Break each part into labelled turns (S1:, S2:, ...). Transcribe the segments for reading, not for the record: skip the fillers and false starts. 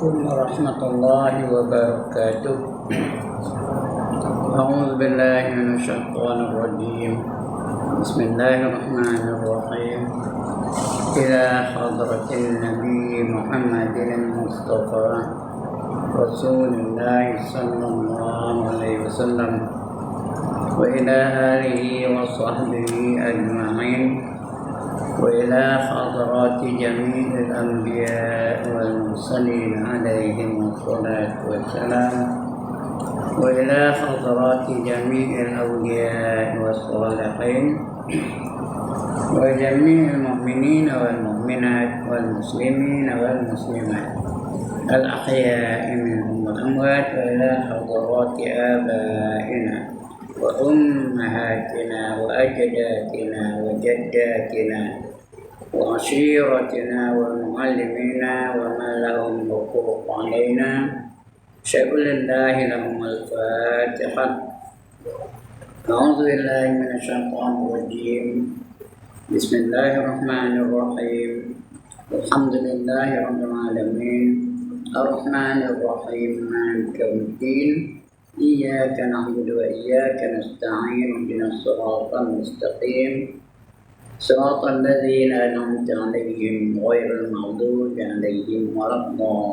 S1: عليكم ورحمة الله وبركاته. أعوذ بالله من الشيطان الرجيم. بسم الله الرحمن الرحيم. إلى حضرة النبي محمد المصطفى رسول الله صلى الله عليه وسلم وإلى آله وصحبه أجمعين وإلى حضرات جميع الأنبياء والمرسلين عليهم الصلاة والسلام وإلى حضرات جميع الأولياء والصالحين وجميع المؤمنين والمؤمنات والمسلمين والمسلمات الأحياء منهم والأموات وإلى حضرات آبائنا وأمهاتنا وأجدادنا وجداتنا وعشيرتنا ومعلمينا ومن لهم حقوق علينا أشهد لله لهم الفاتحة. أعوذ بالله من الشيطان الرجيم. بسم الله الرحمن الرحيم. الحمد لله رب العالمين الرحمن الرحيم مالك يوم الدين إياك نعبد وإياك نستعين اهدنا الصراط المستقيم صراط الذين أنعمت عليهم غير المغضوب عليهم ولا الضالين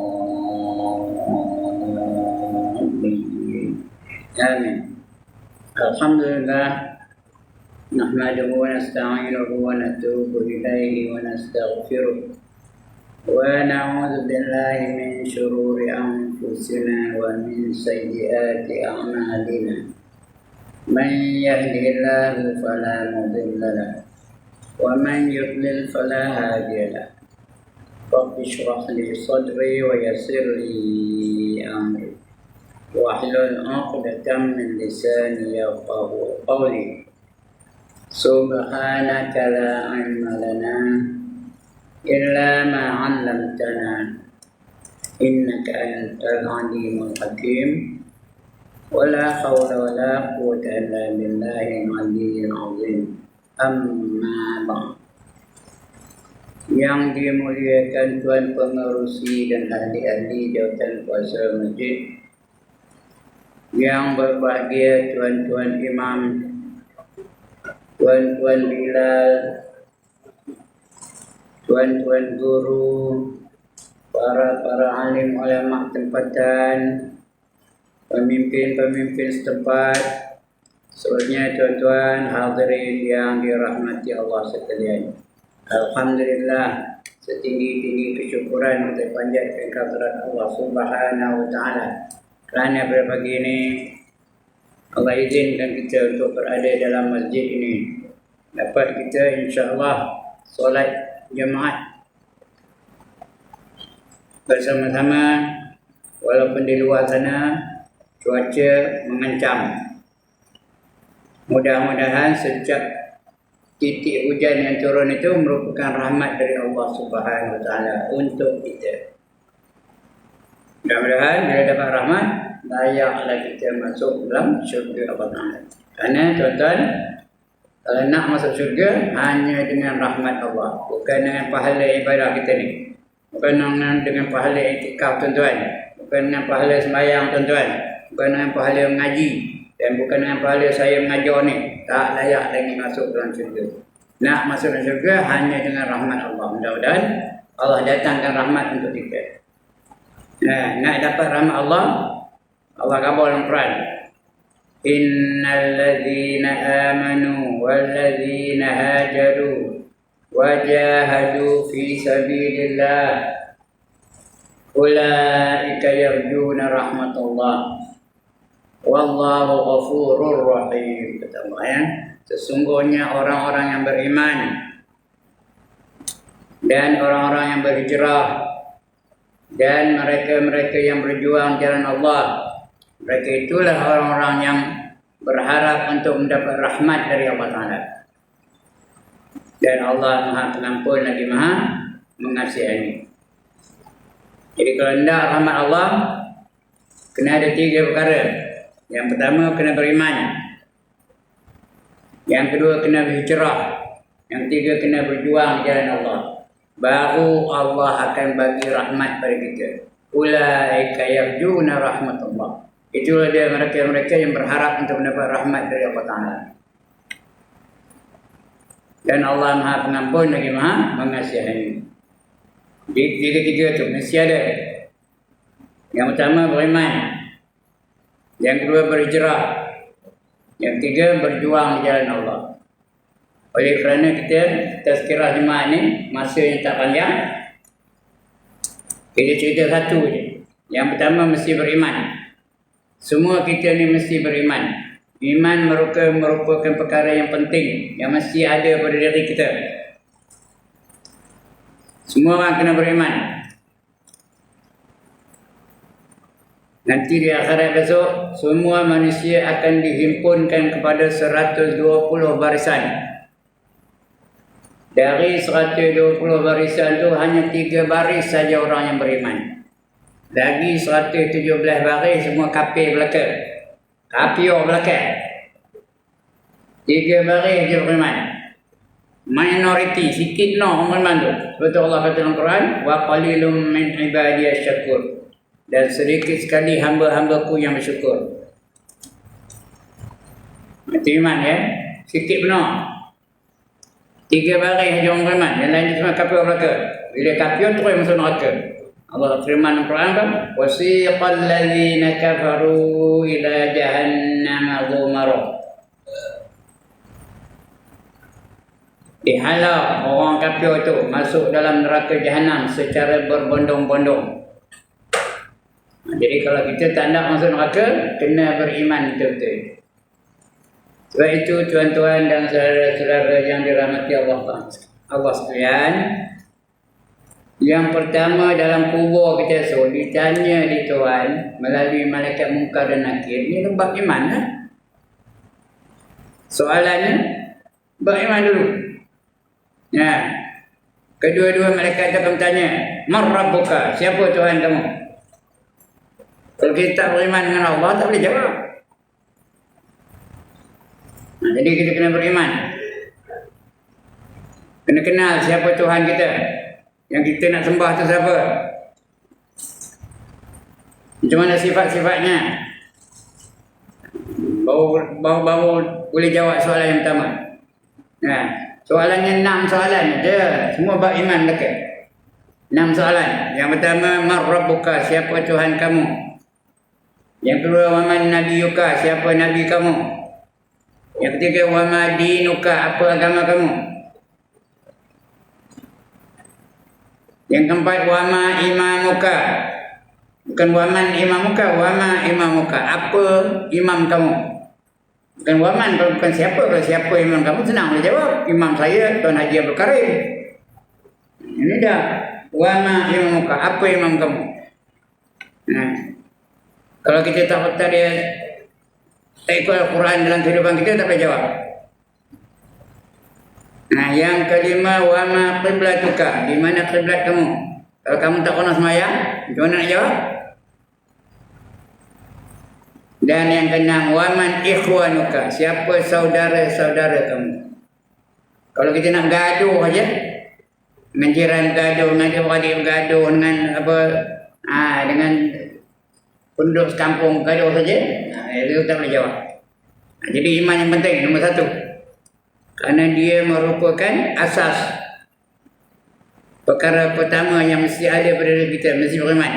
S1: آمين. الحمد لله نحمده ونستعينه ونتوب إليه ونستغفره ونعوذ بالله من شرور أنفسنا ومن سيئات أعمالنا. من يهده الله فلا مضل له ومن يضلل فلا هادي له. رب اشرح لي صدري ويسر لي أمري واحلل عقدة من لساني يفقهوا قولي. سبحانك لا علم لنا إلا ما علمتنا إنك أنت العليم الحكيم. ولا حول ولا قوة إلا بالله العلي العظيم. Amma ba'd. Yang dimuliakan Tuan Pengerusi dan ahli-ahli jawatan kuasa masjid, yang berbahagia tuan-tuan imam, tuan-tuan bilal, tuan-tuan guru, para alim ulama tempatan, pemimpin-pemimpin setempat, sebenarnya tuan-tuan hadirin yang dirahmati Allah sekalian. Alhamdulillah, setinggi-tinggi kesyukuran kita panjatkan kehadirat Allah Subhanahu wa taala. Kerana pada pagi ini Allah izinkan kita untuk berada dalam masjid ini. Dapat kita insya-Allah solat jemaat bersama-sama walaupun di luar sana cuaca mengancam. Mudah-mudahan sejak titik hujan yang turun itu merupakan rahmat dari Allah Subhanahu wa taala untuk kita. Mudah-mudahan bila dapat rahmat, layaklah kita masuk dalam syurga Allah Taala. Karena tuan-tuan, kalau nak masuk syurga hanya dengan rahmat Allah, bukan dengan pahala ibadah kita ni. Bukan dengan pahala iktikaf tuan-tuan, bukan dengan pahala sembahyang tuan-tuan, bukan dengan pahala mengaji, dan bukan dengan pahala saya mengajar ni. Tak layak lagi masuk dalam syurga. Nak masuk dalam syurga hanya dengan rahmat Allah. Mudah-mudahan Allah datangkan rahmat untuk kita. Nak dapat rahmat Allah, Allah kabul dalam Quran. Innal ladzina amanu wal ladzina hajaru wajahadu fi sabilillah ulaika yarjuna rahmatullah wallahu ghafurur rahim. Kata Allah ya, sesungguhnya orang-orang yang beriman dan orang-orang yang berhijrah dan mereka-mereka yang berjuang jalan Allah, mereka itulah orang-orang yang berharap untuk mendapat rahmat dari Allah Ta'ala. Dan Allah Maha Pengampun lagi Maha Mengasihani. Jadi kalau hendak rahmat Allah, kena ada 3 perkara. Yang pertama kena beriman, yang kedua kena berhijrah, yang ketiga kena berjuang jalan Allah. baru Allah akan bagi rahmat pada kita. Ulaika yarjuna rahmatullah. Itulah dia mereka-mereka yang berharap untuk mendapat rahmat dari Allah Ta'ala. Dan Allah Maha Pengampun lagi Maha Mengasihani. Di tiga-tiga tu mesti ada. Yang pertama beriman. Yang kedua berhijrah. Yang ketiga berjuang di jalan Allah. Oleh kerana kita tazkirah jemaah ni masa yang tak panjang, kita cerita satu je. Yang pertama mesti beriman. Semua kita ni mesti beriman. Iman merupakan perkara yang penting yang mesti ada pada diri kita. Semua orang kena beriman. Nanti di akhirat besok, semua manusia akan dihimpunkan kepada 120 barisan. Dari 120 barisan tu hanya 3 baris saja orang yang beriman. Lagi 117 baris semua kafir belaka. Kafir belaka. 3 baris je beriman. Minority, sikit orang beriman tu. Betul Allah kata dalam Quran, wa qalilum min ibadiyasy syakur. Dan sedikit sekali hamba-hambaku yang bersyukur. Itu iman ya. Sikit benar. 3 baris saja orang beriman. Yang lain semua kafir belaka. Bila kafir terus masuk neraka. Allah firman dalam Quran kan, wasiqal ladzina kafaru ila jahannam zumara. Dihalau orang kafir itu masuk dalam neraka jahanam secara berbondong-bondong. Jadi kalau kita tak nak masuk neraka, kena beriman betul-betul. Sebab itu tuan-tuan dan saudara-saudara yang dirahmati Allah sekalian, yang pertama dalam kubur kita ditanya di Tuhan melalui malaikat Munkar dan Nakir. Ini bab iman lah. Soalannya bab iman dulu. Ya. Kedua-dua malaikat akan bertanya, "Man rabbuka?" Siapa Tuhan kamu? Kalau kita tak beriman dengan Allah, tak boleh jawab. Jadi kita kena beriman. Kena kenal siapa Tuhan kita. Yang kita nak sembah tu siapa? Macam mana sifat-sifatnya? Baru boleh jawab soalan yang pertama. Nah, soalannya 6 soalan je. Semua bab iman dekat. 6 soalan. Yang pertama, man rabbuka? Siapa Tuhan kamu? Yang kedua, wa man nabiyuka? Siapa nabi kamu? Yang ketiga, wa ma dinuka? Apa agama kamu? Yang keempat, wa ma imamuka? Bukan wa man imamuka, wa ma imamuka? Apa imam kamu? Bukan wa man, kalau bukan siapa. Kalau siapa imam kamu, senang boleh jawab. Imam saya Tuan Haji Abdul Karim. Ini dah. Wa ma imamuka? Apa imam kamu? Nah, kalau kita tak ikut Al-Quran dalam kehidupan kita, tak boleh jawab. Nah, yang kelima, wa ma qiblatuka? Di mana kiblat kamu? Kalau kamu tak pernah sembahyang, macam mana nak jawab? Dan yang keenam, wa man ikhwanuka? Siapa saudara-saudara kamu? Kalau kita nak gaduh aja, dengan jiran gaduh, dengan adik gaduh, dengan apa? Dengan penduduk sekampung gaduh saja, itu tak boleh jawab. Jadi iman yang penting, nombor 1. Kerana dia merupakan asas. Perkara pertama yang mesti ada pada diri kita, mesti beriman.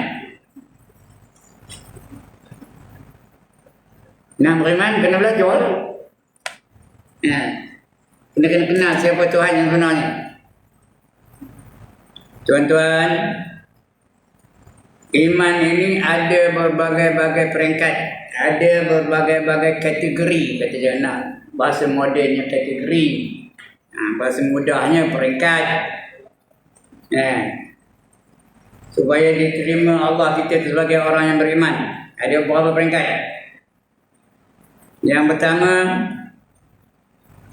S1: Nak beriman, kena belajar. Kena kenal siapa Tuhan yang sebenarnya. Tuan-tuan, iman ini ada berbagai-bagai peringkat, ada berbagai-bagai kategori, kata jangan bahasa modennya kategori, bahasa mudahnya peringkat. Supaya diterima Allah kita sebagai orang yang beriman, ada beberapa peringkat. Yang pertama,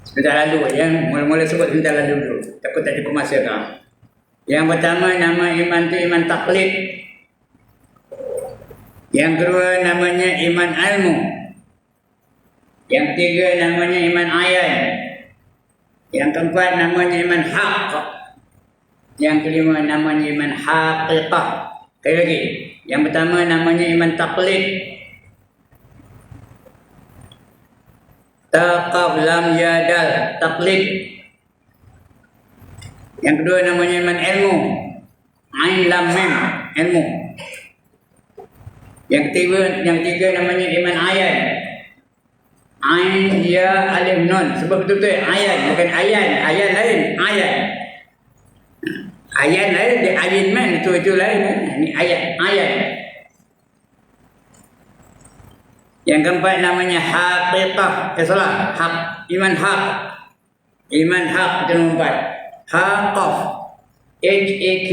S1: sebentar lalu, mula-mula sebut sebentar lalu dulu, takut tak cukup masa kan. Yang pertama, nama iman tu iman taklid. Yang kedua namanya iman ilmu. Yang ketiga namanya iman ayan. Yang keempat namanya iman haq. Yang kelima namanya iman haqiqah. Sekali lagi. Yang pertama namanya iman taklid. Taqaf lam yadal, taklid. Yang kedua namanya iman ilmu. Ain lam mim, ilmu. Yang ketiga namanya iman ayat. Ain ya alif nun. Sebab betul-betul ayat, bukan ayan. Ayat lain, ayat. Ayat lain, dia ayin man, itu lain. Ini ayat. Yang keempat namanya haqiqah. Salah, hak, iman hak. Iman hak itu nombor 4. Haqaf, HAQ.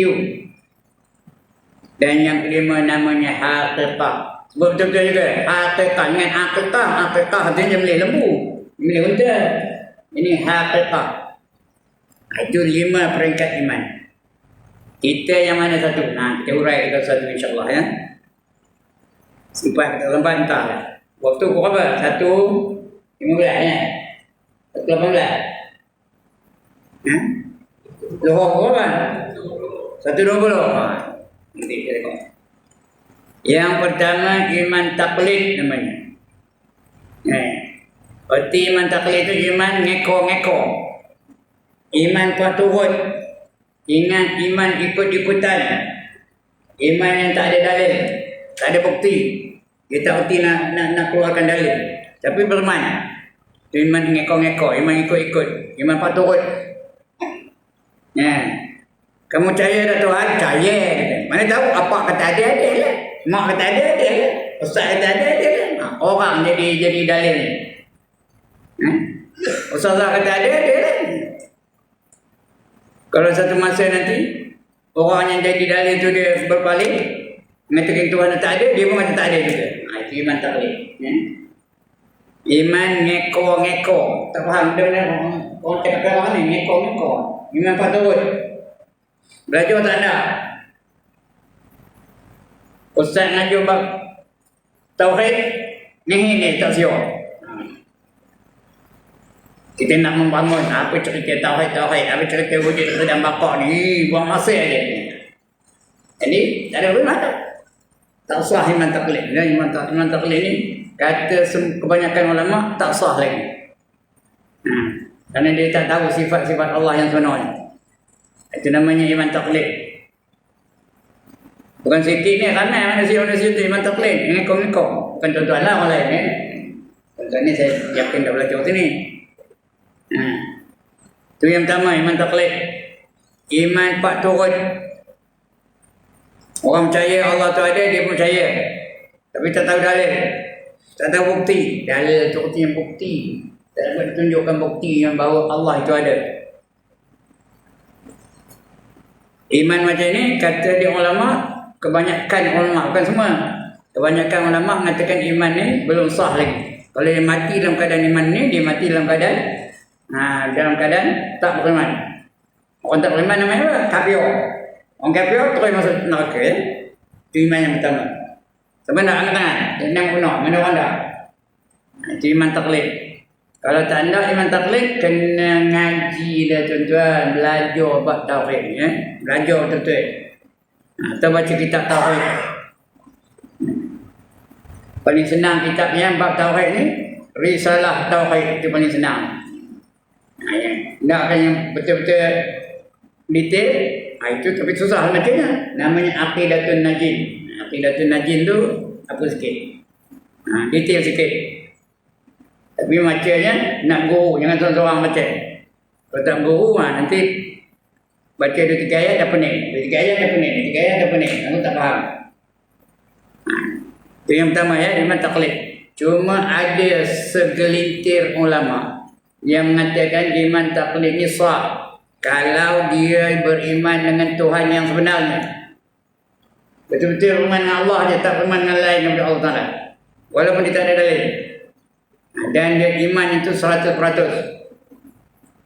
S1: Dan yang kelima namanya haqiqah. Sebab betul-betul juga haqiqah. Ingat haqiqah artinya boleh lembu, boleh unta. Ini haqiqah. Itu 5 peringkat iman. Kita yang mana satu? Nah, kita urai kita satu insyaAllah ya. Sifat kita lembat entahlah. Waktu pukul apa? 1.15 ya? 1.18 ha? Luhur pukul apa? 1.20 nanti kita tengok. Yang pertama iman taklid namanya. Berarti iman taklid itu iman ngeko-ngeko. Iman paturut. Ingat iman ikut-ikutan. Iman yang tak ada dalil, tak ada bukti. Dia tak berhenti nak keluarkan dalil. Tapi beriman. Iman ngeko-ngeko, iman ikut-ikut, iman paturut. Kamu percaya dah Tuhan? Percaya. Mana tahu apa kata ada lah. Mak kata ada lah. Ustaz kata ada lah. Orang jadi dalil ni. Ustazah kata ada lah. Kalau satu masa nanti orang yang jadi dalil tu dia berpaling, mengatakan Tuhan tak ada, dia pun kata tak ada juga. Itu iman taklid. Iman ngeko-ngeko. Tak faham benar orang cakap orang ni ngeko-ngeko. Iman paturut. Belajar tak ada. Ustaz ngajar bab tauhid, ni tak siap. Kita nak membangun apa cerita tauhid, apa cerita wujud dan baqa ni, buang masa aja. Jadi tak ada bagaimana. Tak sah iman taklid. Iman taklid ni kata kebanyakan ulama tak sah lagi. Kerana dia tak tahu sifat-sifat Allah yang sebenar. Itu namanya iman taklid. Bukan sikit ni, ramai manusia-manusia tu iman taklid. Ngekong-ngekong. Bukan tuan-tuan lah orang lain. Tuan-tuan ni saya yakin dah belajar sini. Itu yang pertama, iman taklid. Iman pak turut. Orang percaya Allah tu ada, dia pun percaya. Tapi tak tahu dalil, tak tahu bukti. Dalil tu artinya bukti. Tak dapat tunjukkan bukti yang bahawa Allah itu ada. Iman macam ni, kata di ulama, kebanyakan ulama, bukan semua, kebanyakan ulama mengatakan iman ni belum sah lagi. Kalau dia mati dalam keadaan iman ni, dia mati dalam keadaan tak beriman. Orang tak beriman namanya apa? Kafir. Orang kafir terus masuk neraka ya. Itu iman yang pertama. Sebenarnya angkat tangan, mana orang dah. Itu iman taklid. Kalau tak ada iman taklid, kena ngaji dah tuan-tuan, belajar bab tauhid ya. Belajar betul-betul. Atau baca kitab tauhid. Paling senang kitab yang bab tauhid ni, Risalah Tauhid, itu paling senang. Nak akan yang betul-betul detail, itu tapi susah macamnya. Namanya Aqidatun Najin. Aqidatun Najin tu apa sikit? Detail sikit. Tapi macamnya nak guru, jangan seorang-seorang baca. Kalau tak guru, nanti baca 2-3 ayat dah pening. 2-3 ayat dah pening. 2-3 ayat dah pening. Kamu tak faham. Itu yang pertama ya, iman taklid. Cuma ada segelintir ulama yang mengatakan iman taklid ni sah kalau dia beriman dengan Tuhan yang sebenarnya. Betul-betul beriman dengan Allah je, tak beriman dengan lain daripada Allah Ta'ala. Walaupun dia tak ada dalil. Dan dia iman itu 100%.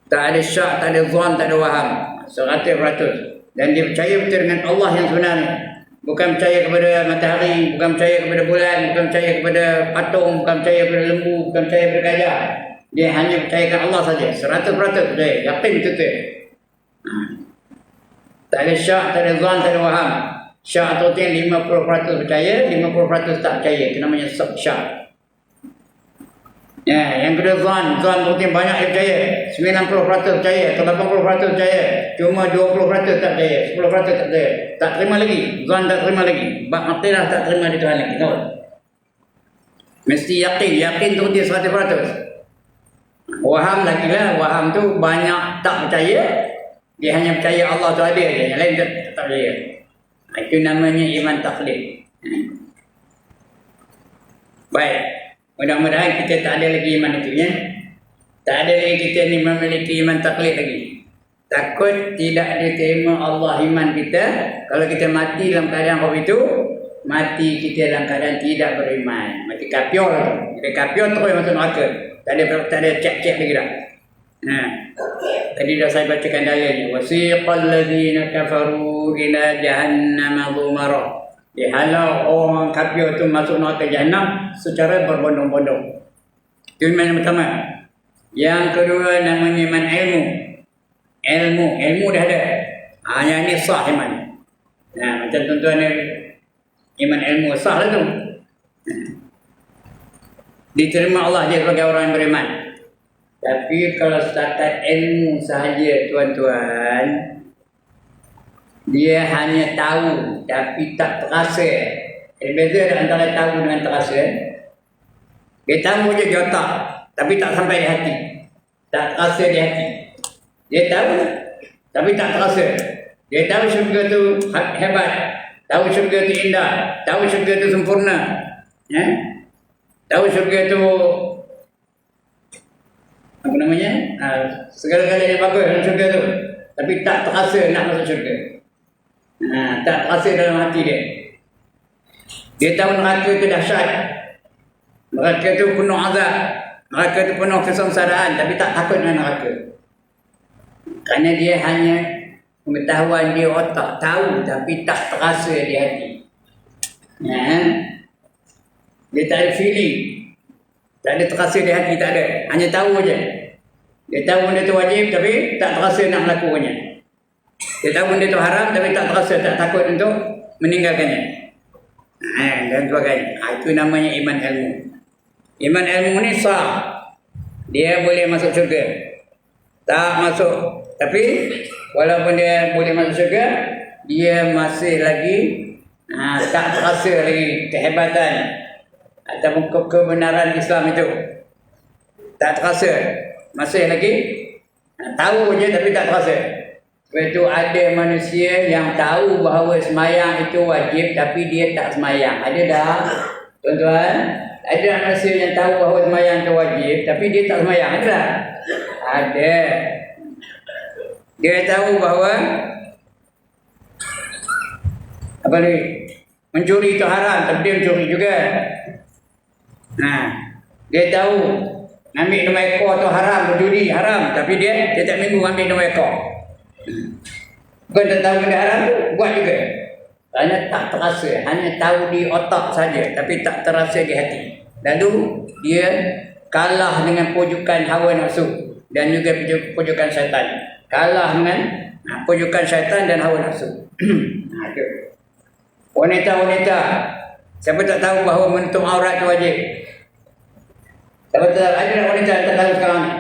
S1: Tak ada syak, tak ada zon, tak ada waham. 100%. Dan dia percaya betul dengan Allah yang sebenarnya. Bukan percaya kepada matahari, bukan percaya kepada bulan, bukan percaya kepada patung, bukan percaya kepada lembu, bukan percaya kepada gajah. Dia hanya percayakan Allah saja. 100% percaya. Yakin betul-betul. Tak ada syak, tak ada zon, tak ada waham. Syak tu yang 50% percaya, 50% tak percaya. Itu namanya syak. Ya, yang kedua zon tu yang banyak yang percaya. 90% percaya, atau 80% percaya. Cuma 20% tak percaya, 10% tak percaya. Tak terima lagi. Zon tak terima lagi. Bak aqidah tak terima di Tuhan lagi. Tahu? Mesti yakin tu dia 100%. Waham lagi lah. Waham tu banyak tak percaya. Dia hanya percaya Allah tu ada je. Yang lain tak percaya. Itu namanya iman taklid. Baik. Mudah-mudahan kita tak ada lagi iman itu ya. Tak ada lagi kita ni memiliki iman taklid lagi. Takut tidak diterima Allah iman kita. Kalau kita mati dalam keadaan apa itu, mati kita dalam keadaan tidak beriman. Mati kafir. Kita kafir terus masuk neraka. Tak ada cek-cek lagi dah. Nah, tadi dah saya bacakan dalilnya. Wasiqal ladzina kafaru ila jahannam dhumara. Dihalau orang kafir itu masuk neraka Jahannam secara berbondong-bondong. Itu iman yang pertama. Yang kedua namanya iman ilmu. Ilmu dah ada. Yang ini sah iman. Nah, macam tuan-tuan ni iman ilmu sah lah tu. Diterima Allah dia sebagai orang yang beriman. Tapi kalau setakat ilmu sahaja tuan-tuan, dia hanya tahu tapi tak terasa. Ada beza antara tahu dengan terasa. Dia tahu je di otak tapi tak sampai di hati. Tak terasa di hati. Dia tahu tapi tak terasa. Dia tahu syurga tu hebat. Tahu syurga tu indah. Tahu syurga tu sempurna. Ya? Tahu syurga tu apa namanya? Segala-galanya bagus dalam syurga tu. Tapi tak terasa nak masuk syurga. Tak terasa dalam hati dia. Dia tahu neraka itu dahsyat. Neraka itu penuh azab. Neraka itu penuh kesengsaraan. Tapi tak takut dengan neraka. Kerana dia hanya pengetahuan dia otak. Tahu tapi tak terasa di hati. Dia tak ada feeling. Tak ada terasa di hati. Tak ada. Hanya tahu je. Dia tahu benda itu wajib tapi tak terasa nak melakukannya. Dia tahu benda itu haram tapi tak terasa, tak takut untuk meninggalkannya. Dan sebagainya. Itu namanya iman ilmu. Iman ilmu ni sah. Dia boleh masuk syurga. Tak masuk. Tapi walaupun dia boleh masuk syurga, dia masih lagi tak terasa lagi kehebatan ataupun kebenaran Islam itu. Tak terasa. Masih lagi tahu je tapi tak terasa. Sebab itu ada manusia yang tahu bahawa semayang itu wajib tapi dia tak semayang. Ada dah tuan-tuan? Ada manusia yang tahu bahawa semayang itu wajib tapi dia tak semayang. Ada tak? Ada. Dia tahu bahawa apa ni? Mencuri itu haram tapi dia mencuri juga. Dia tahu ambil nombor ekor tu haram, berjudi haram tapi dia setiap minggu ambil nombor ekor. Bukan tak tahu benda haram tu, buat juga. Hanya tak terasa, hanya tahu di otak saja tapi tak terasa di hati. Lalu dia kalah dengan pujukan hawa nafsu dan juga pujukan syaitan. Kalah dengan pujukan syaitan dan hawa nafsu. Wanita-wanita, siapa tak tahu bahawa menutup aurat itu wajib? Siapa tak tahu? Ada tak wanita yang tak tahu sekarang ni?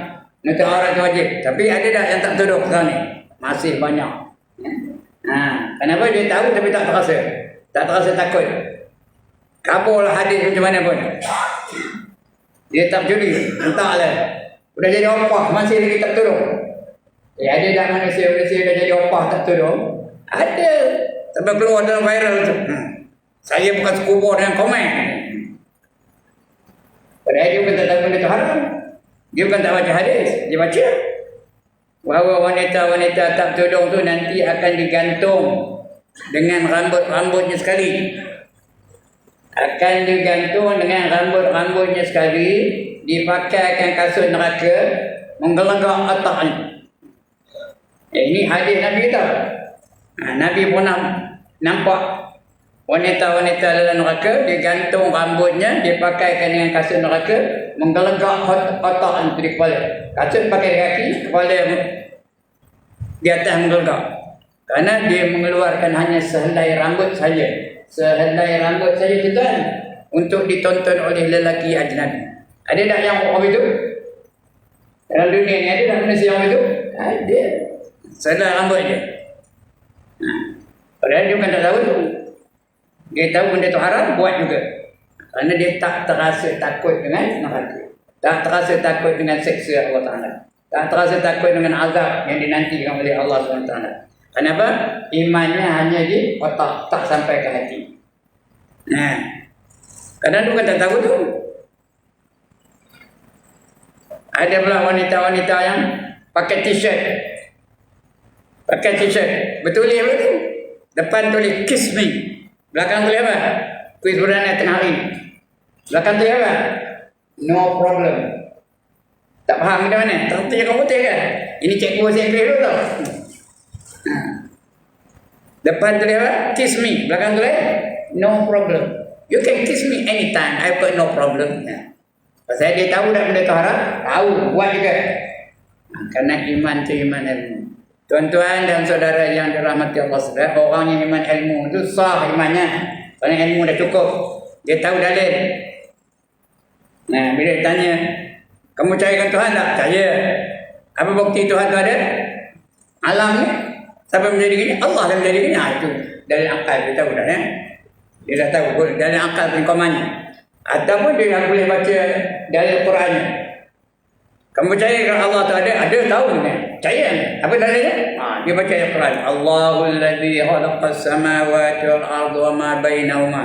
S1: Menutup aurat itu wajib. Tapi ada tak yang tak tuduh sekarang ni? Masih banyak. Kenapa dia tahu tapi tak terasa? Tak terasa takut. Kabullah hadis macam mana pun. Dia tak judi. Entahlah. Sudah jadi opah masih lagi tak tuduh. Ada tak manusia dah jadi opah tak tuduh? Ada. Sampai keluar dalam viral tu. Saya bukan sekubur dengan komen. Padahal dia bukan tak tahu benda tu haram. Dia bukan tak baca hadis. Dia baca. Bahawa wanita-wanita tak tudung tu nanti akan digantung dengan rambut-rambutnya sekali. Akan digantung dengan rambut-rambutnya sekali, dipakaikan kasut neraka, menggelegak otaknya. Ini hadis Nabi kita. Nabi pernah nampak wanita-wanita dalam neraka, digantung rambutnya, dipakaikan dengan kasut neraka, menggelegak otak di kepala. Kasut pakai di kaki, kepala di atas menggelegak. Kerana dia mengeluarkan hanya sehelai rambut saja. Sehelai rambut saja tuan, untuk ditonton oleh lelaki ajnabi. Ada tak yang orang itu? Dalam dunia ni ada tak manusia yang itu? Ada. Sehelai rambut je. Padahal dia bukan tak tahu tu. Dia tahu benda tu haram, buat juga. Kerana dia tak terasa takut dengan neraka. Tak terasa takut dengan seksa Allah Ta'ala. Tak terasa takut dengan azab yang dinantikan oleh Allah SWT. Kenapa? Imannya hanya di otak, tak sampai ke hati. Kadang tu kan tak tahu tu. Ada pula wanita-wanita yang pakai t-shirt. Pakai t-shirt. Betul apa tu? Depan tulis kiss me. Belakang tulis apa? Kuis beranak tengah hari. Belakang tulis apa? No problem. Tak faham macam mana? Tertulis kat putih kan? Ini cikgu saya Inggeris dulu tau. Depan tulis apa? Kiss me. Belakang tulis no problem. You can kiss me anytime. I've got no problem. Pasal dia tahu dah benda tu haram. Tahu. Buat juga. Kerana iman tu iman ilmu. Tuan-tuan dan saudara yang dirahmati Allah SWT, orang yang iman ilmu itu sah imannya. Kerana ilmu dah cukup. Dia tahu dalil. Bila ditanya, kamu carikan Tuhan tak? Percaya. Apa bukti Tuhan tu ada? Alam ni. Siapa menjadi gini? Allah dah menjadi gini. Itu dalil akal. Dia tahu dah. Dia dah tahu dalil akal pengkomannya. Ataupun dia dah boleh baca dalil Qurannya. Kamu percaya kalau Allah tu ada? Ada, tahu ni. Percaya ni. Apa dalilnya? Dia baca ayat Quran. Allahul ladzi khalaqas samawati wal arda wa ma bainahuma.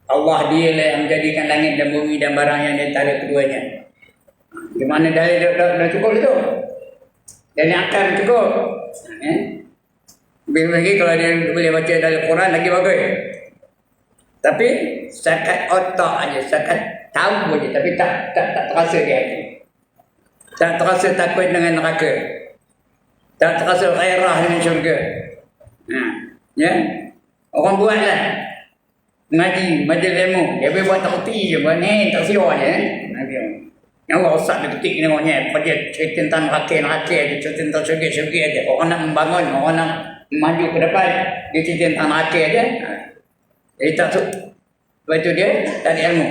S1: Allah dia lah yang menjadikan langit dan bumi dan barang yang di antara keduanya. Di mana dalil dah cukup itu? Dalil akal cukup. Lebih lagi kalau dia boleh baca dalil Quran lagi bagus. Tapi setakat otak aja, setakat tahu aja, tapi tak terasa di hati. Tak terasa takut dengan neraka. Tak terasa gairah dengan syurga. Ya. Orang buatlah ngaji, majlis ilmu. Dia boleh buat takti je, buat ni, tak siwa je. Yang Allah usah dia ketik ni orangnya. Dia cerita tentang neraka je, cerita tentang syurga je. Orang nak membangun, orang nak maju ke depan, dia cerita tentang neraka je. Jadi tak tu. Sebab itu dia tak ada ilmu.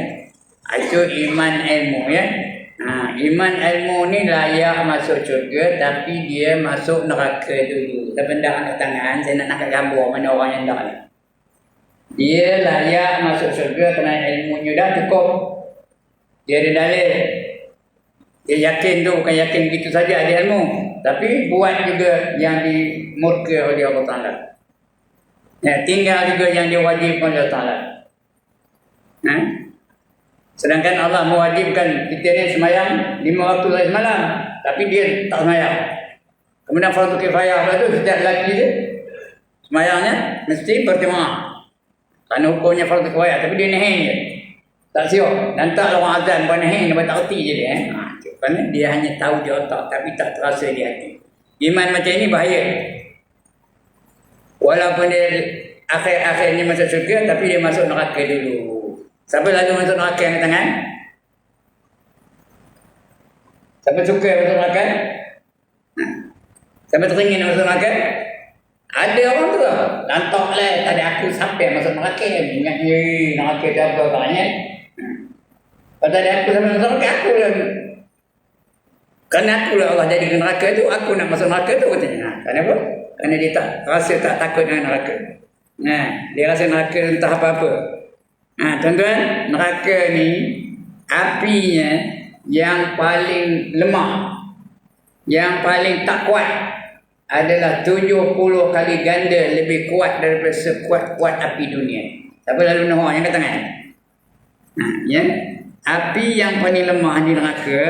S1: Itu iman ilmu ya. Iman ilmu ni layak masuk syurga, tapi dia masuk neraka dulu. Saya benda angkat tangan, saya nak angkat gambar mana orang yang tak ni. Dia layak masuk syurga kerana ilmunya dah cukup. Dia ada dalil. Dia yakin tu bukan yakin begitu saja ada ilmu, tapi buat juga yang dimurka oleh Allah Ta'ala. Ya, tinggal juga yang diwajibkan oleh Allah Ta'ala. Sedangkan Allah mewajibkan kita ni semayang 5 waktu semalam, tapi dia tak semayang. Kemudian fardu kifayah pula tu, setiap lelaki dia semayangnya mesti berjemaah. Kerana hukumnya fardu kifayah, tapi dia nahi je. Tak siap. Dan tak orang azan buat nahi, dia buat tak erti je dia. Kerana dia hanya tahu di otak, tapi tak terasa di hati. Iman macam ini bahaya. Walaupun dia akhir-akhirnya masuk syurga, tapi dia masuk neraka dulu. Siapa lalu masuk neraka yang tangan? Siapa suka masuk neraka? Siapa teringin masuk neraka? Ada orang tu lah. Lantak lah, tak ada aku sampai masuk neraka. Ingat ni neraka dah apa banyak. Kalau tak ada aku sampai masuk neraka, aku lah. Kerana aku lah Allah jadi ke neraka tu, aku nak masuk neraka tu katanya. Kenapa? Kerana dia tak rasa tak takut dengan neraka. Dia rasa neraka entah apa-apa. Tuan-tuan, neraka ni apinya yang paling lemah, yang paling tak kuat adalah 70 kali ganda lebih kuat daripada sekuat-kuat api dunia. Siapa lalu nombor yang kata kan? Ya, api yang paling lemah di neraka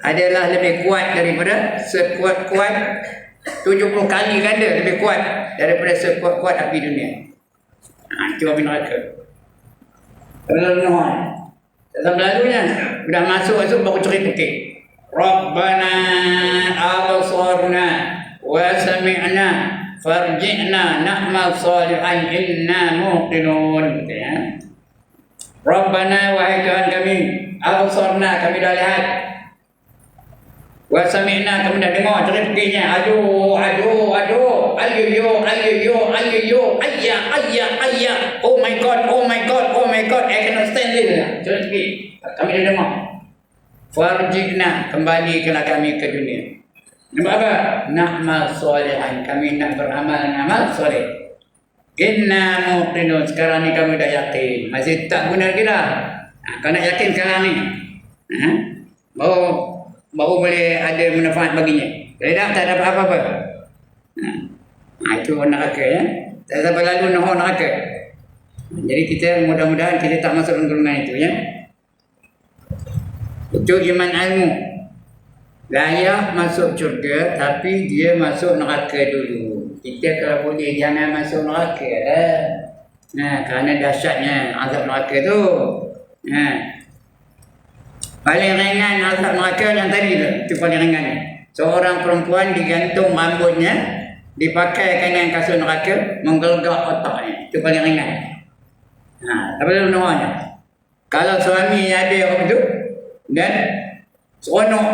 S1: adalah lebih kuat daripada sekuat-kuat 70 kali ganda lebih kuat daripada sekuat-kuat api dunia. Itu api neraka. Lalu dalam lalunya sudah masuk baru cerit putih. Rabbana absarna wa sami'na farji'na na'mal salihan inna muqinun. Rabbana wahai Tuhan kami, absarna kami dah lihat, wa sami'na kami dah dengar cerit putihnya. Aduh. ayya. Oh my God, I cannot stand this. Terus kami dah dengar. Farjikna, kembalikanlah kami ke dunia. Nampak apa? Na'mal solehan, kami nak beramal amal soleh. Inna muqinun, sekarang ni kami dah yakin. Masih tak guna lagi dah. Kau nak yakin sekarang ni, baru boleh ada manfaat baginya. Kalau tak dapat apa-apa. Itu neraka ya. Tak sampai lalu neraka. Jadi kita mudah-mudahan kita tak masuk dalam golongan itu ya. Itu iman ilmu. Layak masuk syurga tapi dia masuk neraka dulu. Kita kalau boleh jangan masuk neraka. Kerana dahsyatnya azab neraka tu. Paling ringan azab neraka yang tadi tu. Itu paling ringan. Seorang perempuan digantung rambutnya, dipakaikan dengan kasut neraka, menggelegak otaknya. Itu paling ringan. Tak boleh menolaknya. Kalau suami ada apa tu dan seronok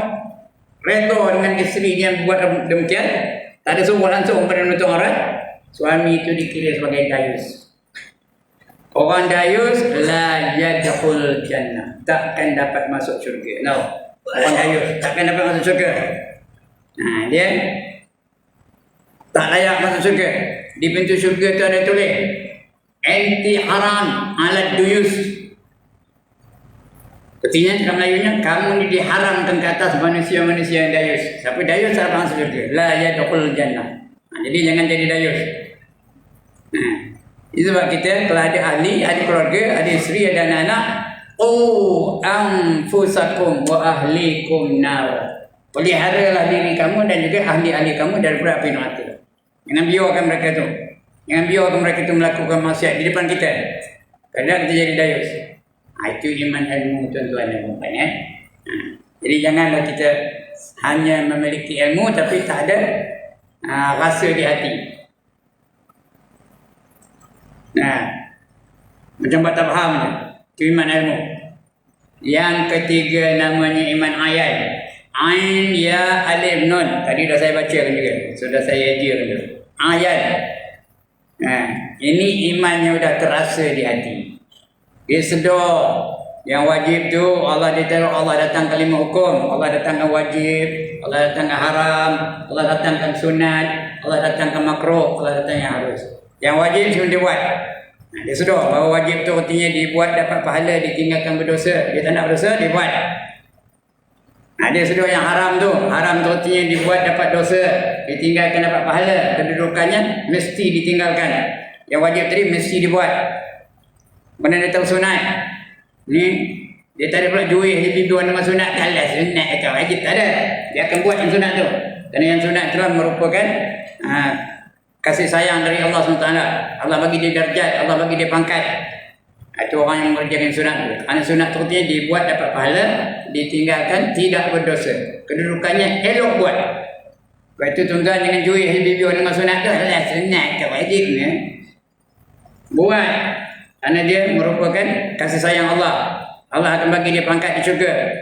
S1: redha dengan isteri yang buat demikian, tak ada suruh langsung pada menuntut orang, suami itu dikira sebagai dayus. Orang dayus la yadkhul jannah, takkan dapat masuk syurga. No. Orang dayus takkan dapat masuk syurga. Dia tak layak masuk syurga. Di pintu syurga tu ada tulis anti haram ala duyus. Artinya dalam Melayunya, kamu ni diharamkan ke atas manusia-manusia yang dayus. Siapa dayus tak masuk syurga. La yadkhul jannah. Jadi jangan jadi dayus. Itu sebab kita kalau ada ahli, ada keluarga, ada isteri, ada anak-anak, anfusakum wa ahlikum nar. Peliharalah diri kamu dan juga ahli-ahli kamu daripada api neraka. Jangan biarkan mereka tu. Jangan biarkan mereka tu melakukan maksiat di depan kita. Kadang kita jadi dayus. Itu iman ilmu tuan-tuan dan puan ya. Jadi janganlah kita hanya memiliki ilmu tapi tak ada rasa di hati. Macam tak faham je. Itu iman ilmu. Yang ketiga namanya iman ayat. Ain ya alif nun. Tadi dah saya bacakan juga. Sudah saya ajarkan juga. Ayat. Ini iman yang sudah terasa di hati. Dia sedar yang wajib tu Allah ditaruh, Allah datangkan 5 hukum, Allah datangkan wajib, Allah datangkan haram, Allah datangkan sunat, Allah datangkan makruh, Allah datangkan yang harus. Yang wajib cuma dia buat. Dia sedar bahawa wajib tu artinya dibuat dapat pahala, ditinggalkan berdosa. Dia tak nak berdosa, dia buat. Dia sedar yang haram tu artinya dibuat dapat dosa, ditinggalkan dapat pahala. Kedudukannya mesti ditinggalkan. Yang wajib tadi mesti dibuat. Mana dia tahu sunat ni, dia tak ada pula juih dia tuan nama sunat. Kalau sunat atau wajib tak ada, dia akan buat yang sunat tu. Kerana yang sunat tu merupakan kasih sayang dari Allah SWT. Allah bagi dia darjat, Allah bagi dia pangkat. Itu orang yang mengerjakan sunat tu. Kerana sunat tu dibuat dapat pahala, ditinggalkan tidak berdosa. Kedudukannya elok buat. Sebab itu tuan-tuan jangan juih dia nama sunat tu. Kalau sunat atau wajib ni buat. Kerana dia merupakan kasih sayang Allah. Allah akan bagi dia pangkat di syurga.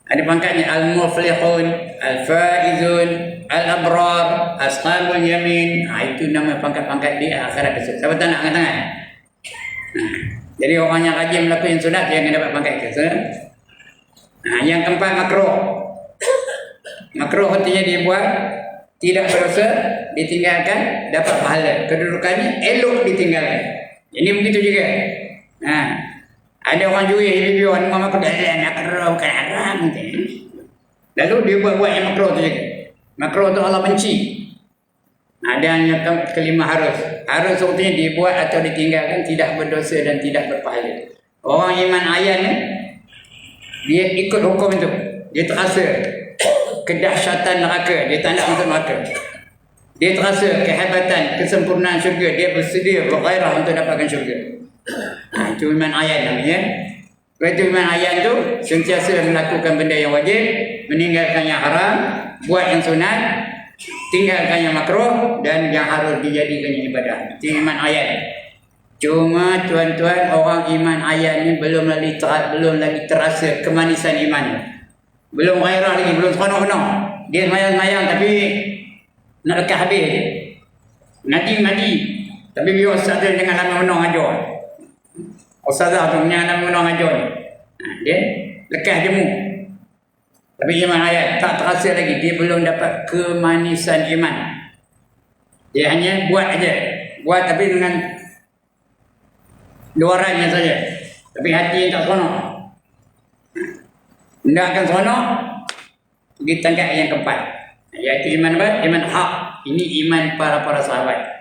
S1: Ada pangkatnya Al-Muflihun, Al-Faizun, Al-Abrar, Ashabul Yamin. Itu nama pangkat-pangkat di akhirat tersebut. Siapa tak nak angkat tangan? Jadi orang yang rajin melakukan sunat dia akan dapat pangkat itu. Yang keempat makruh. Makruh artinya dibuat tidak berdosa, ditinggalkan dapat pahala. Kedudukannya elok ditinggalkan. Ini begitu juga. Ada orang jual review nama makruh nak haram bukan haram. Lalu dia buat yang makruh tu juga. Makruh tu Allah benci. Ada yang kelima harus. Harus artinya dibuat atau ditinggalkan tidak berdosa dan tidak berpahala. Orang iman ayat ni dia ikut hukum itu. Dia terasa kedahsyatan neraka, dia tak nak masuk neraka. Dia terasa kehebatan, kesempurnaan syurga, dia bersedia bergairah untuk dapatkan syurga. Itu iman ayat namanya. Itu iman ayat tu sentiasa melakukan benda yang wajib, meninggalkan yang haram, buat yang sunat, tinggalkan yang makruh dan yang harus dijadikan ibadah. Itu iman ayat. Cuma tuan-tuan, orang iman ayat ni belum lagi terasa kemanisan iman. Belum gairah lagi, belum seronok-seronok. Dia semayang-semayang tapi nak lekat habis. Ngaji. Tapi biar ustaz tu jangan lama menang ajar. Ustazah tu jangan lama menang ajar. Dia lekat jemu. Tapi iman ayat tak terasa lagi. Dia belum dapat kemanisan iman. Dia hanya buat aja. Buat tapi dengan luarannya saja. Tapi hati yang tak seronok. Tidak akan seronok. Pergi tangkap yang keempat. Iaitu iman apa? Iman hak. Ini iman para sahabat.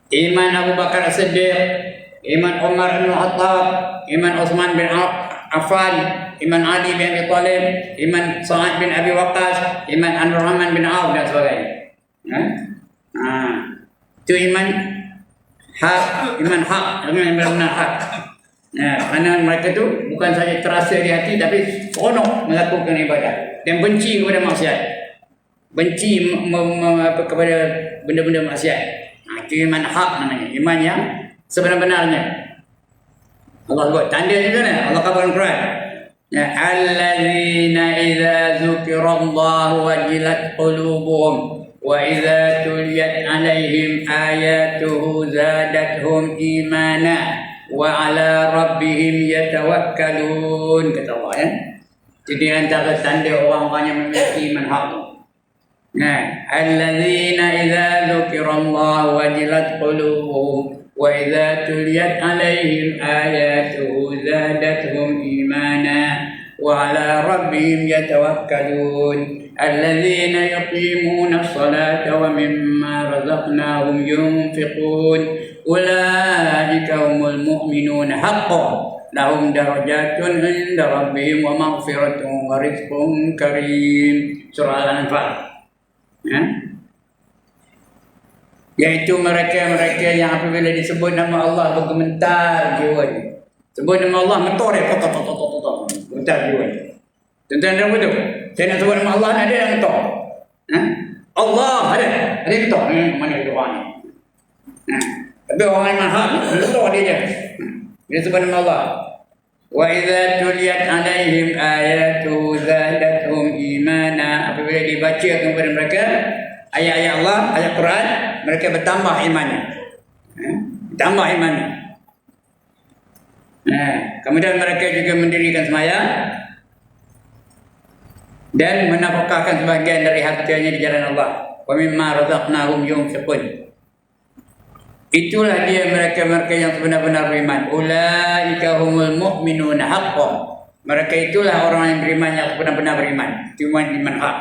S1: Iman Abu Bakar As-Siddiq, iman Umar bin Khattab, iman Utsman bin Affan, iman Ali bin Abi Thalib, iman Sa'ad bin Abi Waqqas, iman Abdurrahman bin Auf dan sebagainya. Itu iman hak, iman benar hak. Kerana mereka tu bukan saja terasa di hati tapi seronok melakukan ibadah dan benci kepada maksiat. Benci kepada benda-benda maksiat. Itu iman hak namanya. Iman yang sebenar-benarnya. Allah sebut tanda juga ni. Allah khabarkan Quran. Allazina idza dzukirallahu wajilat qulubuhum wa idza tuliyat alaihim ayatuhu zadatuhum imana wa ala rabbihim yatawakkalun. Kata Allah ya. Jadi antara tanda orang-orang yang memiliki iman hak tu. Allazina idza dzukirallahu wajilat qulubuhum wa idza tuliyat alaihim ayatuhu zadatuhum imana wa ala rabbihim yatawakkalun allazina yuqimuna as-salata wa mimma razaqnahum yunfiqun ulaika humul mu'minuna haqqan lahum darajatun 'inda rabbihim wa maghfiratun wa rizqun karim. Surah Al-Anfal. Iaitu mereka yang apabila disebut nama Allah bergementar jiwanya. Sebut nama Allah mentor dia gementar jiwanya. Tuan-tuan ada betul? Saya nak sebut nama Allah ada yang mentor. Allah ada mentor. Mana itu orangnya? Tapi orang yang mahal mentor dia je. Dia sebut nama Allah. Wa idza tuliyat alaihim ayatu zadatuhum imana. Apabila dibaca kepada mereka ayat-ayat Allah, ayat Quran, mereka bertambah imannya. Bertambah imannya. Kemudian mereka juga mendirikan sembahyang dan menafkahkan sebahagian dari hartanya di jalan Allah. Wa mimma razaqnahum yunfiqun. Itulah dia mereka-mereka yang sebenar-benar beriman. Ulaika humul mu'minuna haqqan. Mereka itulah orang yang beriman yang sebenar-benar beriman. Cuma iman hak.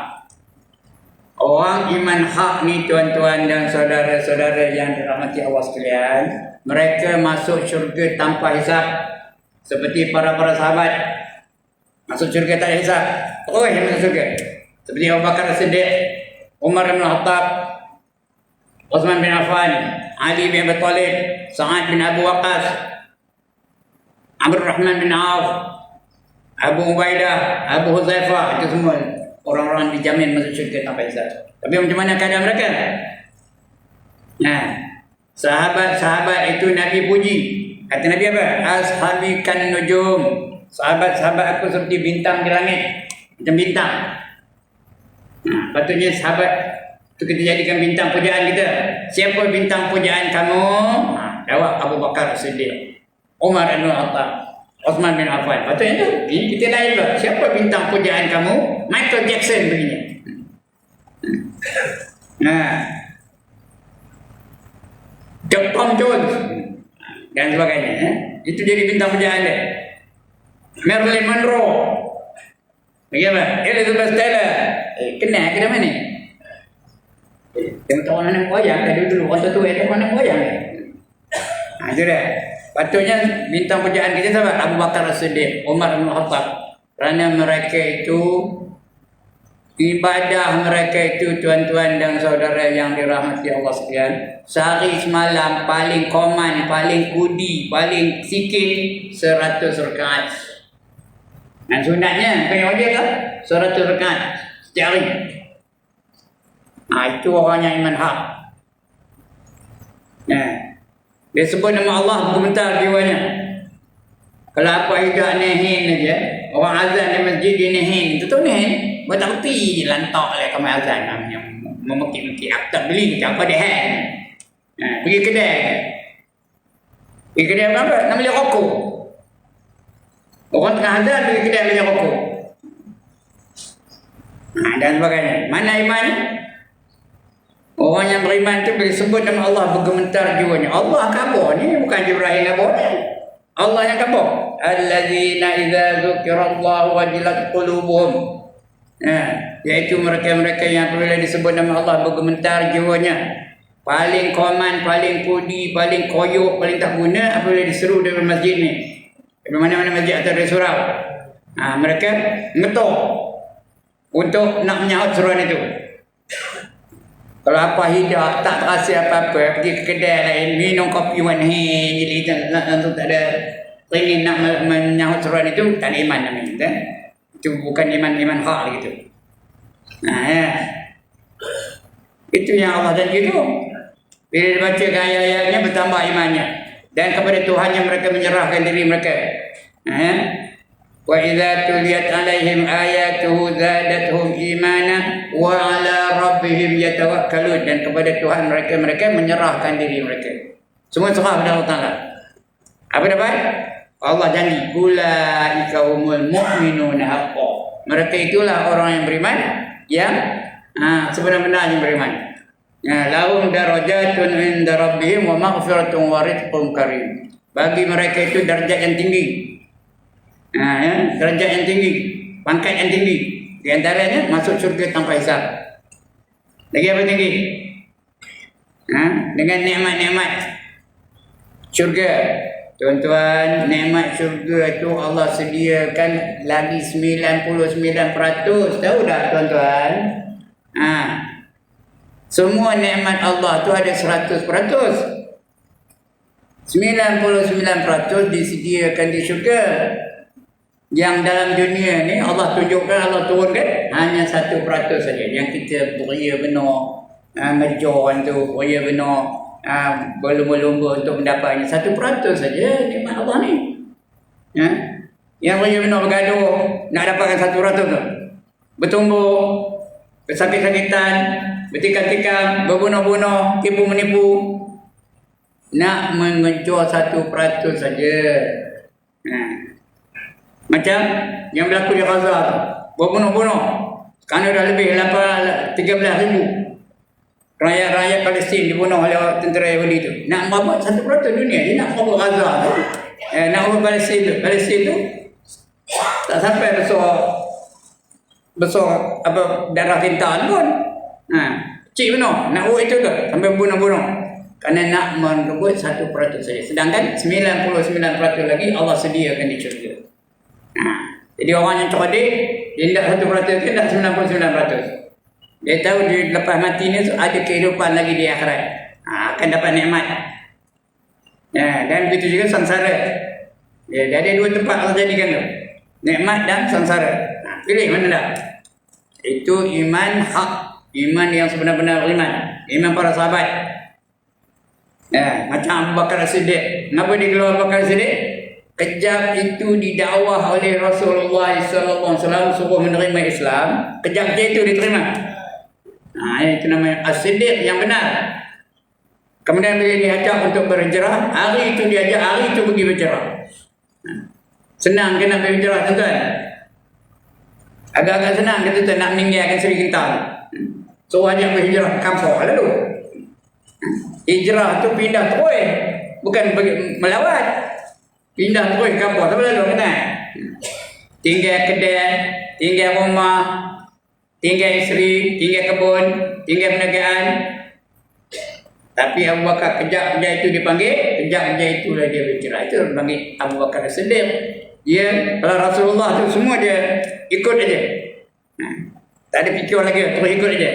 S1: Orang iman hak ni tuan-tuan dan saudara-saudara yang dirahmati Allah sekalian, mereka masuk syurga tanpa hisab. Seperti para sahabat masuk syurga tak ada hisab. Terus yang masuk syurga. Seperti Abu Bakar As-Siddiq, Umar bin Khattab, Utsman bin Affan, Ali bin Abi Thalib, Sa'ad bin Abi Waqqas, Abdurrahman bin Auf, Abu Ubaidah, Abu Huzaifah, itu semua orang-orang dijamin masuk syurga tanpa hisab. Tapi macam mana keadaan mereka? Sahabat-sahabat itu Nabi puji. Kata Nabi apa? Ashabi kan nujum. Sahabat-sahabat aku seperti bintang di langit. Macam bintang. Patutnya sahabat itu kita jadikan bintang pujaan kita. Siapa bintang pujaan kamu? Jawab Abu Bakar As-Siddiq, Umar bin Khattab, Utsman bin Affan. Patutnya tu kita lain pula. Siapa bintang pujaan kamu? Michael Jackson begini. Tom Jones dan sebagainya. Itu jadi bintang pujaan dia. Marilyn Monroe. Bagaimana? Elizabeth Taylor. Kenal ke mana ni? Tengok orang nak wayang tadi dulu. Orang tua ada orang nak wayang. Itu dah. Patutnya bintang pujaan kita sahabat Abu Bakar As-Siddiq, Umar bin Khattab. Kerana mereka itu ibadah mereka itu tuan-tuan dan saudara yang dirahmati Allah sekalian, sehari semalam paling koman, paling kudi, paling sikit 100 rakaat. Dan sunatnya bukan yang wajib lah, 100 rakaat setiap hari. Itu orang yang iman hak. Dia sebut nama Allah bergementar jiwanya. Kalau apa hidup nehin aja, orang azan di masjid di nehin, itu tu nehin. Buat tak reti lantak lah kami azan namanya. memekik-mekik. Aku tak beli, tak apa dah. Pergi kedai. Pergi kedai apa? Nak beli rokok. Orang tengah azan pergi kedai beli rokok. Dan sebagainya. Mana iman? Orang yang beriman tu bila sebut nama Allah bergementar jiwanya. Allah khabar ni, bukan Jibril khabar ni. Allah yang khabar. Allazina idza dzukirallahu wajilat qulubuhum. Iaitu mereka-mereka yang apabila disebut nama Allah bergementar jiwanya. Paling koman, paling kudi, paling koyok, paling tak guna apabila diseru dari masjid ni. Di mana-mana masjid atau dari surau. Mereka ngetok untuk nak menyahut seruan itu. Kalau apa hidup tak terasa apa-apa, pergi ke kedai lain, minum kopi wanhi, jadi tak ada ingin nak menyahut seruan itu, tak ada iman namanya. Itu bukan iman hak gitu. Itu yang Allah janji itu. Bila dibaca ayat-ayatnya bertambah imannya. Dan kepada Tuhan yang mereka menyerahkan diri mereka. Wa idza tuliyat alaihim ayatuhu zadatuhum imana wa ala rabbihim yatawakkalun. Dan kepada Tuhan mereka menyerahkan diri mereka. Semua serah kepada Allah Taala. Apa dapat? Allah janji ulaika humul mu'minuna haqqan. Mereka itulah orang yang beriman yang sebenar-benarnya beriman. Lahum darajatun inda rabbihim wa maghfiratun wa rizqun karim. Bagi mereka itu darjat yang tinggi. Derajat yang tinggi, pangkat yang tinggi. Di antaranya masuk syurga tanpa hisab. Lagi apa tinggi? Dengan nikmat-nikmat syurga. Tuan-tuan, nikmat syurga itu Allah sediakan lagi 99%. Tahu tak tuan-tuan? Semua nikmat Allah tu ada 100%. 99% disediakan di syurga. Yang dalam dunia ni Allah tunjukkan, Allah turunkan hanya 1% saja. Yang kita beria benar ngejar tu, beria benar berlumba-lumba untuk mendapatnya. 1% saja nikmat Allah ni. Yang beria benar bergaduh nak dapatkan 1% tu, bertumbuk, bersakit-sakitan, bertikam-tikam, berbunuh-bunuh, tipu-menipu, nak mengejar 1% saja. Macam yang berlaku di Gaza tu, berbunuh-bunuh. Sekarang dah lebih 13,000 rakyat Palestin dibunuh oleh tentera Yahudi tu. Nak membuat 1% dunia, dia nak membuat Gaza tu, nak membuat Palestin tu tak sampai besar apa darah tintaan pun. Kecil benar nak buat itu tu sampai bunuh-bunuh. Kerana nak merebut 1% saja. Sedangkan 99% lagi Allah sediakan di syurga. Jadi orang yang cerdik, dia tidak 1%, dia tidak 99%. Dia tahu dia lepas mati ni ada kehidupan lagi di akhirat. Akan dapat nikmat. Dan begitu juga sangsara. Dia ada dua tempat Allah jadikan tu. Nikmat dan sangsara. Pilih mana dah. Itu iman hak. Iman yang sebenar-benar beriman. Iman para sahabat. Macam Abu Bakar As-Siddiq. Kenapa dia keluar Abu Bakar As-Siddiq? Kejap itu didakwah oleh Rasulullah SAW suruh menerima Islam. Kejap je itu diterima. Itu namanya As-Siddiq yang benar. Kemudian bila diajak untuk berhijrah, hari itu diajak, hari itu pergi berhijrah. Senang ke nak berhijrah tuan-tuan? Agak-agak senang ke tuan-tuan nak meninggalkan Sri Kintal. So ajak berhijrah ke kampung lalu. Hijrah tu pindah terus, bukan melawat. Pindah terus kampung, tak lalu kena. Tinggal kedai, tinggal rumah, tinggal isteri, tinggal kebun, tinggal perniagaan. Tapi Abu Bakar kejap itu dipanggil, kejap itulah dia berhijrah. Itu dipanggil Abu Bakar As-Siddiq. Dia kalau Rasulullah tu semua dia ikut aja. Tak ada fikir lagi, terus ikut aja.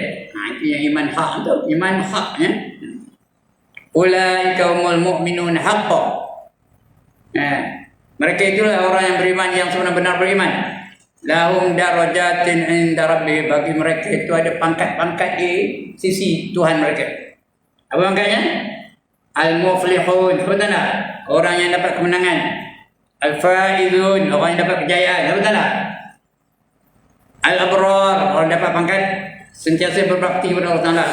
S1: Itu yang iman hak tu, iman haknya. Ulaika humul mu'minun haqqan. Mereka itulah orang yang beriman, yang sebenar-benar beriman. Lahum darajatin inda rabbi. Bagi mereka itu ada pangkat-pangkat di sisi Tuhan mereka. Apa pangkatnya? Al-muflihun. Betul tak? Orang yang dapat kemenangan. Al-faizun. Orang yang dapat kejayaan. Betul tak? Al-abrar. Orang dapat pangkat sentiasa berbakti kepada Allah Ta'ala.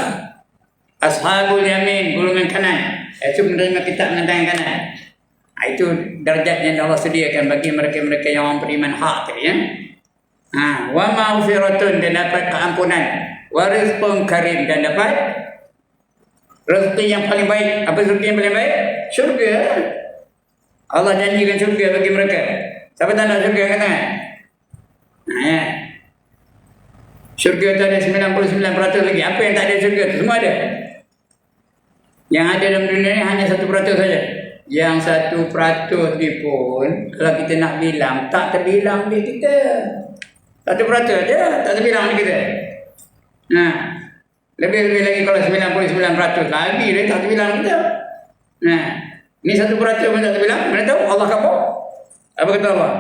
S1: Ashabul yamin, golongan kanan, itu menerima kitab dengan tangan kanan. Itu darjat yang Allah sediakan bagi mereka-mereka yang orang beriman hak tadi, ya. Wa maghfiratun, dan dapat keampunan, wa rizqun karim, dan dapat rezeki yang paling baik. Apa rezeki yang paling baik? Syurga. Allah janjikan syurga bagi mereka. Siapa tak nak syurga kata? Ya. Syurga tu ada 99% lagi. Apa yang tak ada syurga tu? Semua ada. Yang ada dalam dunia ni hanya 1% saja. Yang 1% ni pun, kalau kita nak bilang, tak terbilang di kita. 1% aja, tak terbilang di kita. Lebih-lebih lagi kalau 99% lagi dia tak terbilang kita. Ni 1% pun tak terbilang. Mana tahu Allah kata? Apa kata Allah?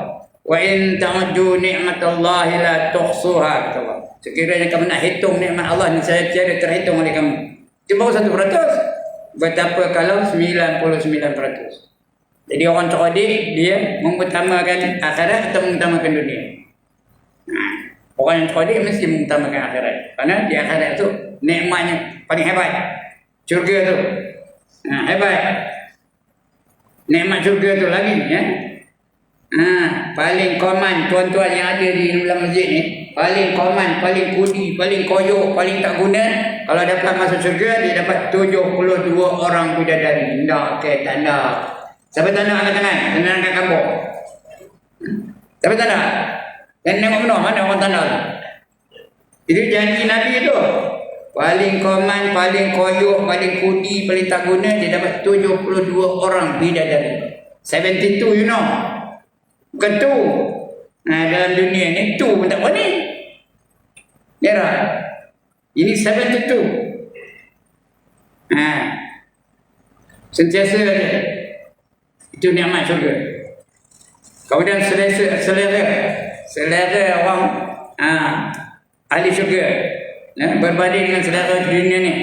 S1: Wa in ta'uddu ni'matallahi la tuhsuha, kata Allah. Sekiranya kamu nak hitung nikmat Allah ni, saya tiada terhitung oleh kamu. Cuma 1%. Betapa kalau 99%. Jadi orang cerdik dia mengutamakan akhirat atau mengutamakan dunia. Orang yang cerdik mesti mengutamakan akhirat. Kerana di akhirat tu nikmatnya paling hebat. Syurga tu hebat. Nikmat syurga tu lagi, ya. Paling common tuan-tuan yang ada di dalam masjid ni, paling common, paling kudi, paling koyok, paling tak guna, kalau dapat masuk syurga dia dapat 72 orang bidadari. Tak ke tak nak. Siapa tak nak angkat tangan? Tangan angkat kampung. Siapa tak nak? Dan tengok benar mana orang tak nak. Itu janji Nabi tu. Paling common, paling koyok, paling kudi, paling tak guna, dia dapat 72 orang bidadari. 72, you know. Bukan tu. Dalam dunia ni tu pun tak boleh. Ya tak? Ini 72. Sentiasa ada. Itu nikmat syurga. Kemudian selera orang ahli syurga, berbanding dengan selera dunia ni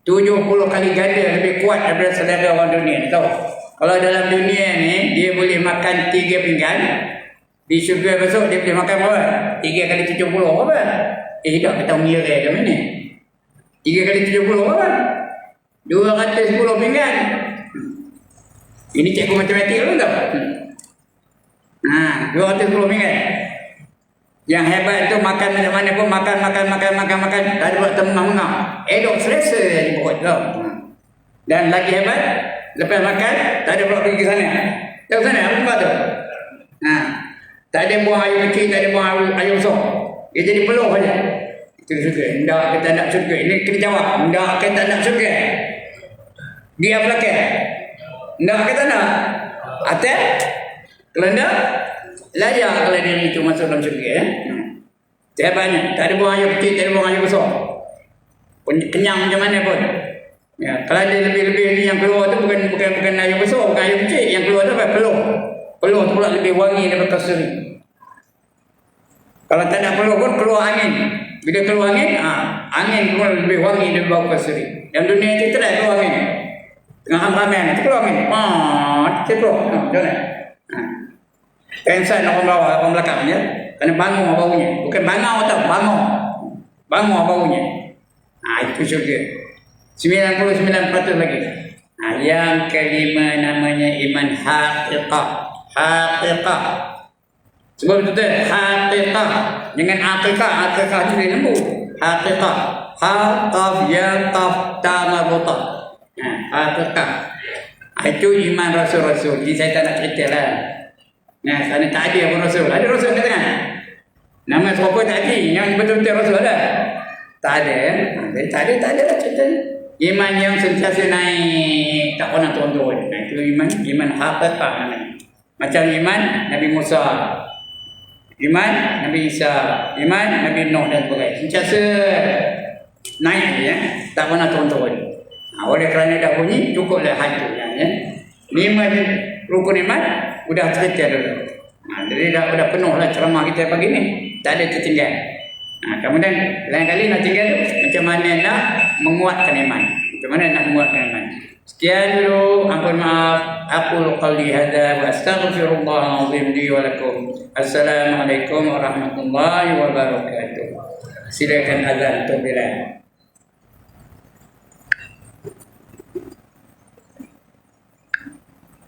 S1: 70 kali ganda lebih kuat daripada selera orang dunia. Tahu? Kalau dalam dunia ni dia boleh makan 3 pinggan, di syurga besok dia boleh makan berapa? 3 kali 70 berapa? Tak kita mengira ke mana? 3 kali 70 berapa? 210 pinggan. Ini cikgu matematik pun tahu. 210 pinggan. Yang hebat tu makan macam mana pun makan. Tak ada buat temah-temah. Elok selesa di perut tu. Dan lagi hebat, lepas makan tak ada pula pergi ke sana. Tahu sana apa tempat tu? Tak ada buang air kecil, tak ada buang air besar. Dia jadi peluh saja. Itu syurga. Ndak kita nak syurga. Ini kena jawab. Ndak kita nak syurga. Dia belakang. Ndak kita nak. Atas. Kalau ndak, layak kalau dia itu masuk dalam syurga. Hebatnya. Tak ada buang air kecil, tak ada buang air besar. Kenyang macam mana pun. Ya, kalau ada lebih-lebih yang keluar tu bukan air besar, bukan air kecil. Yang keluar tu apa? Peluh. Peluh tu pula lebih wangi daripada kasturi. Kalau tak nak peluh pun keluar angin. Bila keluar angin, angin keluar lebih wangi daripada bau kasturi. Yang dunia kita tak keluar angin. Tengah ramai ni, keluar angin. Keluar. Jangan. Pensan orang bawah, orang belakang ya. Kena bangun baunya. Bukan bangau tau, bangun. Bangun baunya. Itu syurga. 99% lagi. Yang kelima namanya iman haqiqah. Haqiqah. Sebab itu haqiqah. Dengan haqiqah. Haqiqah itu dia lembu. Haqiqah. Ha-qaf ya-qaf ta-marbuta. Haqiqah. Itu iman rasul-rasul. Jadi saya tak nak cerita lah. Kerana tak ada pun rasul. Ada rasul kat tengah. Nama siapa tak ada. Yang betul-betul rasul ada. Tak ada. Tak ada lah cerita. Iman yang sentiasa naik, tak pernah turun-turun. Itu iman haqiqah namanya. Macam iman Nabi Musa, iman Nabi Isa, iman Nabi Nuh dan sebagainya. Sentiasa naik ya, tak pernah turun-turun. Oleh kerana dah bunyi, cukuplah hati ya. 5 rukun iman sudah cerita dulu. Jadi dah penuh lah ceramah kita pagi ni. Tak ada tertinggal. Kemudian lain kali nak tinggal macam mana nak menguatkan iman. Macam mana nak menguatkan iman. Sekian dulu, ampun maaf. Aku qauli hadza wa astaghfirullahal azim li wa lakum. Assalamualaikum warahmatullahi wabarakatuh. Silakan azan untuk Bilal.